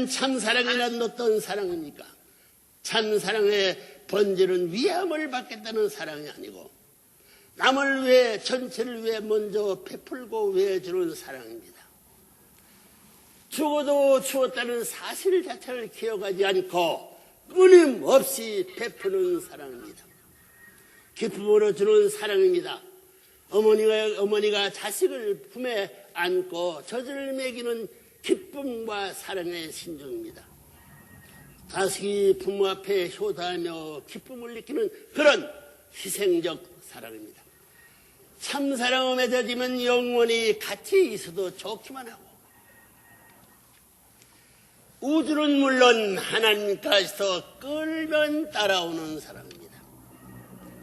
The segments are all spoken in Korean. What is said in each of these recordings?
참사랑이란 어떤 사랑입니까? 참사랑의 본질은 위함을 받겠다는 사랑이 아니고 남을 위해, 전체를 위해 먼저 베풀고 위해 주는 사랑입니다. 죽어도 죽었다는 사실 자체를 기억하지 않고 끊임없이 베푸는 사랑입니다. 기쁨으로 주는 사랑입니다. 어머니가 자식을 품에 안고 젖을 먹이는 기쁨과 사랑의 신정입니다. 자식이 부모 앞에 효도하며 기쁨을 느끼는 그런 희생적 사랑입니다. 참사랑에 젖으면 영원히 같이 있어도 좋기만 하고 우주는 물론 하나님까지도 끌면 따라오는 사랑입니다.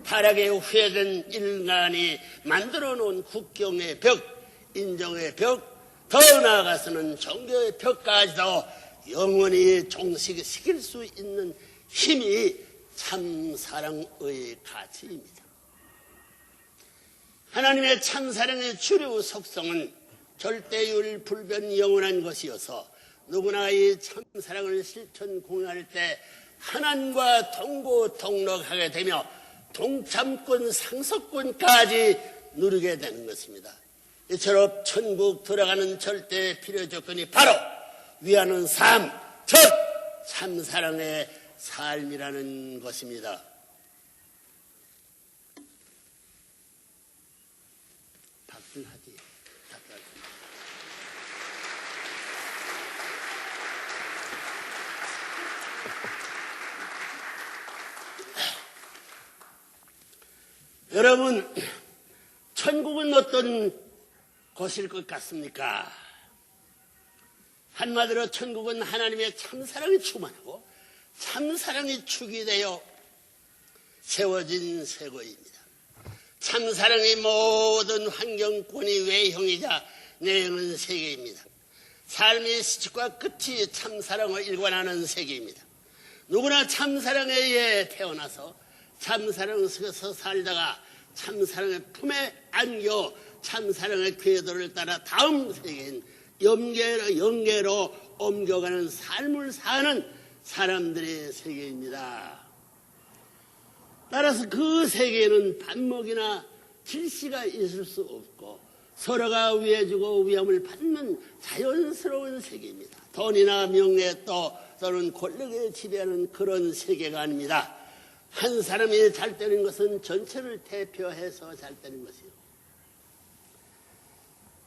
타락에 후회된 인간이 만들어 놓은 국경의 벽, 인정의 벽, 더 나아가서는 종교의 벽까지도 영원히 종식시킬 수 있는 힘이 참사랑의 가치입니다. 하나님의 참사랑의 주류 속성은 절대율 불변 영원한 것이어서 누구나 이 참사랑을 실천 공유할 때 하나님과 동고 동록하게 되며 동참권 상속권까지 누리게 되는 것입니다. 이처럼 천국 들어가는 절대 필요 조건이 바로 위하는 삶, 즉 참사랑의 삶이라는 것입니다. 박근하지. 여러분, 천국은 어떤 곳일 것 같습니까? 한마디로 천국은 하나님의 참사랑이 충만하고 참사랑이 축이 되어 세워진 세계입니다. 참사랑의 모든 환경권이 외형이자 내형은 세계입니다. 삶의 시작과 끝이 참사랑을 일관하는 세계입니다. 누구나 참사랑에 의해 태어나서 참사랑 속에서 살다가 참사랑의 품에 안겨 참사랑의 궤도를 따라 다음 세계인 영계로 옮겨가는 삶을 사는 사람들의 세계입니다. 따라서 그 세계에는 반목이나 질시가 있을 수 없고 서로가 위해주고 위함을 받는 자연스러운 세계입니다. 돈이나 명예 또는 권력에 지배하는 그런 세계가 아닙니다. 한 사람이 잘 되는 것은 전체를 대표해서 잘 되는 것이요.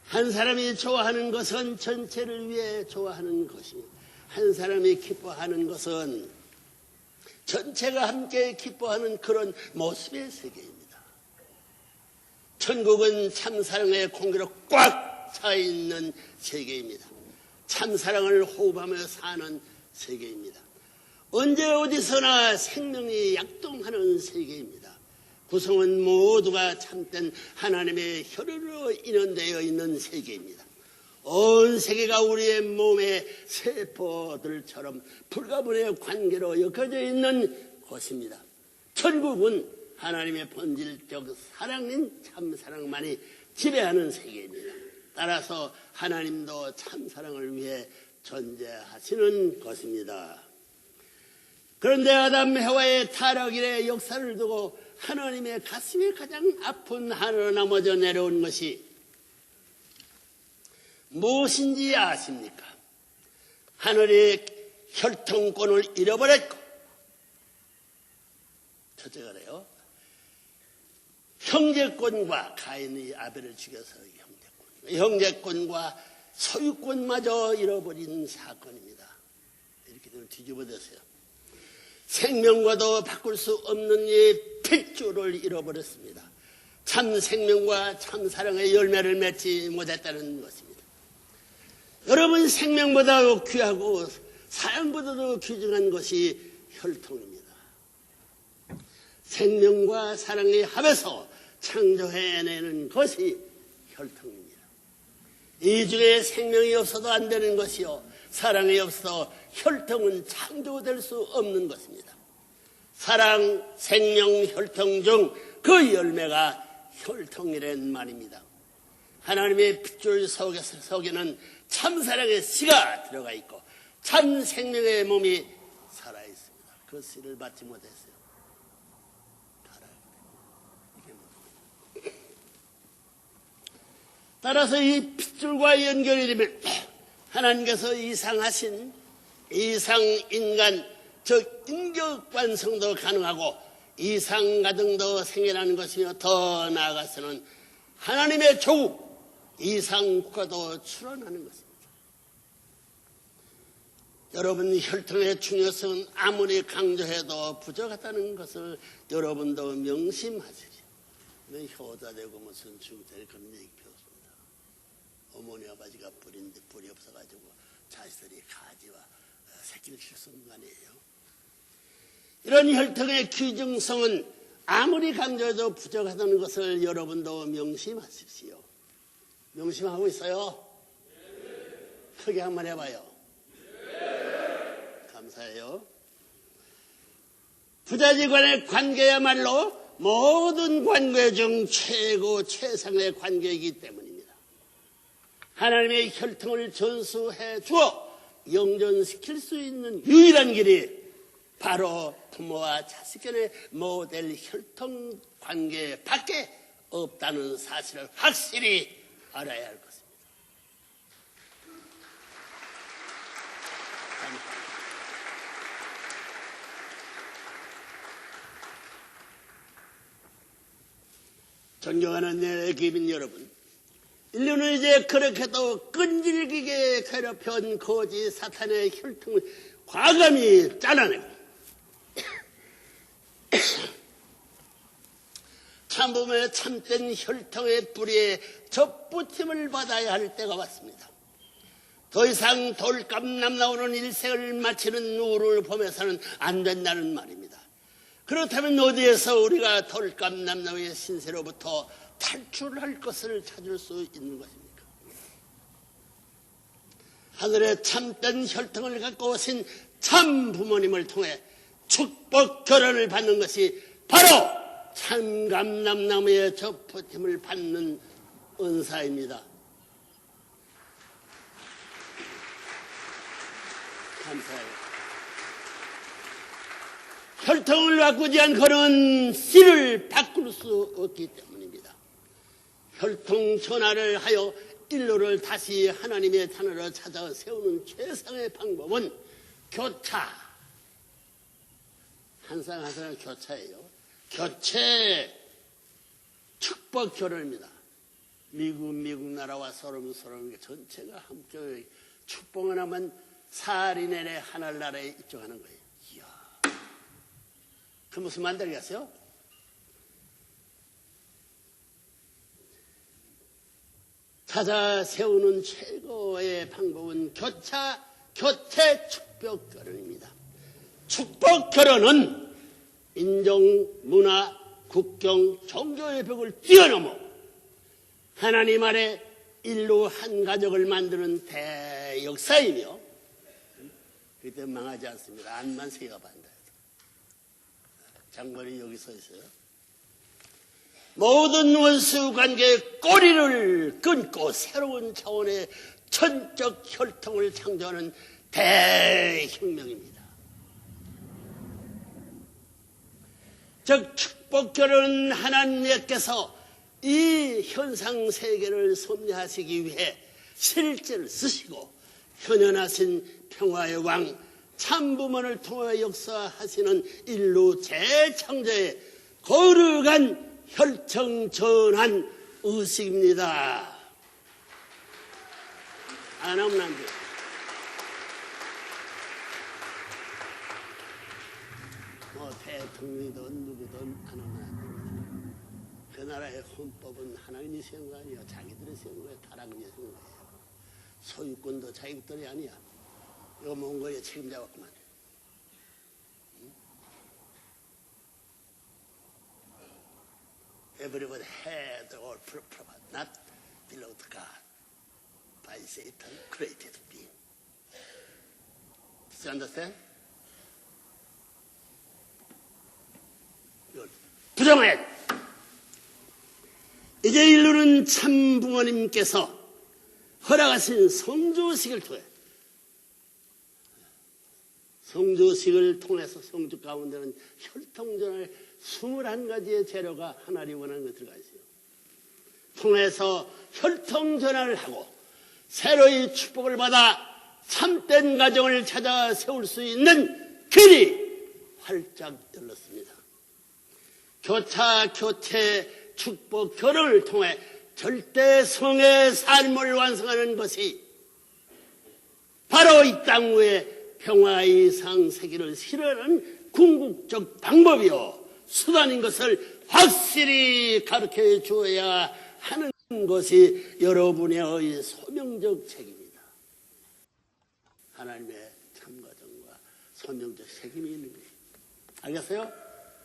한 사람이 좋아하는 것은 전체를 위해 좋아하는 것이며 한 사람이 기뻐하는 것은 전체가 함께 기뻐하는 그런 모습의 세계입니다. 천국은 참사랑의 공기로 꽉 차있는 세계입니다. 참사랑을 호흡하며 사는 세계입니다. 언제 어디서나 생명이 약동하는 세계입니다. 구성은 모두가 참된 하나님의 혈으로 인원되어 있는 세계입니다. 온 세계가 우리의 몸의 세포들처럼 불가분의 관계로 엮어져 있는 곳입니다. 천국은 하나님의 본질적 사랑인 참사랑만이 지배하는 세계입니다. 따라서 하나님도 참사랑을 위해 존재하시는 것입니다. 그런데 아담 해와의 타락일의 역사를 두고 하나님의 가슴에 가장 아픈 하늘로 넘어져 내려온 것이 무엇인지 아십니까? 하늘의 혈통권을 잃어버렸고 첫째가 그래요. 형제권과 가인이 아벨을 죽여서 형제권과 소유권마저 잃어버린 사건입니다. 이렇게 되면 뒤집어졌어요. 생명과도 바꿀 수 없는 이 핏줄을 잃어버렸습니다. 참 생명과 참 사랑의 열매를 맺지 못했다는 것입니다. 여러분, 생명보다 귀하고 사랑보다도 귀중한 것이 혈통입니다. 생명과 사랑의 합에서 창조해내는 것이 혈통입니다. 이 중에 생명이 없어도 안 되는 것이요 사랑이 없어 혈통은 창조될 수 없는 것입니다. 사랑, 생명, 혈통 중 그 열매가 혈통이란 말입니다. 하나님의 핏줄 속에는 참사랑의 씨가 들어가 있고 참 생명의 몸이 살아있습니다. 그 씨를 받지 못했어요. 따라서 이 핏줄과 연결이 되면 하나님께서 이상하신 이상인간, 즉 인격완성도 가능하고 이상가정도 생겨나는 것이며 더 나아가서는 하나님의 조국, 이상국가도 출현하는 것입니다. 여러분, 혈통의 중요성은 아무리 강조해도 부족하다는 것을 여러분도 명심하시죠. 효자되고 무슨 중태를 그런 얘기 배웠습니다. 어머니 아버지가 뿌리인데 뿌리 없어가지고 자식들이 가지와 새끼를 칠 수 없는 거 아니에요. 이런 혈통의 귀중성은 아무리 강조해도 부족하다는 것을 여러분도 명심하십시오. 명심하고 있어요? 크게 한번 해봐요. 감사해요. 부자지간의 관계야말로 모든 관계 중 최고 최상의 관계이기 때문입니다. 하나님의 혈통을 전수해 주어 영전시킬 수 있는 유일한 길이 바로 부모와 자식 간의 모델 혈통 관계 밖에 없다는 사실을 확실히 알아야 할 것입니다. 존경하는 내 기민 여러분, 인류는 이제 그렇게도 끈질기게 괴롭혀온 거지 사탄의 혈통을 과감히 잘라내고 참부모의 참된 혈통의 뿌리에 접붙임을 받아야 할 때가 왔습니다. 더 이상 돌감남 나오는 일생을 마치는 우를 보면서는 안 된다는 말입니다. 그렇다면 어디에서 우리가 돌감남나무의 신세로부터 탈출할 것을 찾을 수 있는 것입니까? 하늘의 참된 혈통을 갖고 오신 참 부모님을 통해 축복 결혼을 받는 것이 바로 참감남나무의 접붙임을 받는 은사입니다. 감사해요. 혈통을 바꾸지 않고는 씨를 바꿀 수 없기 때문입니다. 혈통 전환을 하여 인류를 다시 하나님의 자녀로 찾아 세우는 최상의 방법은 교차. 한상 한상 교차예요. 교체 축복 결혼입니다. 미국 나라와 서름 전체가 함께 축복을 하면 사리 내내 하늘나라에 입증하는 거예요. 이야, 그 무슨 만들겠어요? 찾아 세우는 최고의 방법은 교체 축복 결혼입니다. 축복 결혼은 인종, 문화, 국경, 종교의 벽을 뛰어넘어 하나님 아래 인류 한 가족을 만드는 대역사이며 그때 망하지 않습니다. 안만 세어반다. 장관이 여기 서 있어요. 모든 원수 관계의 꼬리를 끊고 새로운 차원의 천적 혈통을 창조하는 대혁명입니다. 즉 축복 결혼은 하나님께서 이 현상 세계를 섭리하시기 위해 실제를 쓰시고 현현하신 평화의 왕 참부모를 통해 역사하시는 인류 재창조의 거룩한 혈청 전환 의식입니다. 안 하면 안 돼요. 대통령이든 누구든 안 하면 안 됩니다. 그 나라의 헌법은 하나님이 세운 거 아니에요. 자기들이 세운 거예요. 타락이 세운 거예요. 소유권도 자기들이 아니야. 이거 몽골에 책임져왔구만. Everybody had or proper, not below to God, by Satan created being. Did you understand? 부정해. 이제 인류는 참 부모님께서 허락하신 성주식을 통해 성주식을 통해서 성주 가운데는 혈통전할 21가지의 재료가 하나님이 원하는 것 들어가 있어요. 통해서 혈통전환을 하고 새로이 축복을 받아 참된 가정을 찾아 세울 수 있는 길이 활짝 열렸습니다. 교차, 교체, 축복, 결혼을 통해 절대성의 삶을 완성하는 것이 바로 이 땅 위에 평화의 상세기를 실현하는 궁극적 방법이요 수단인 것을 확실히 가르쳐 주어야 하는 것이 여러분의 소명적 책임이다. 하나님의 참가정과 소명적 책임이 있는 거예요. 알겠어요?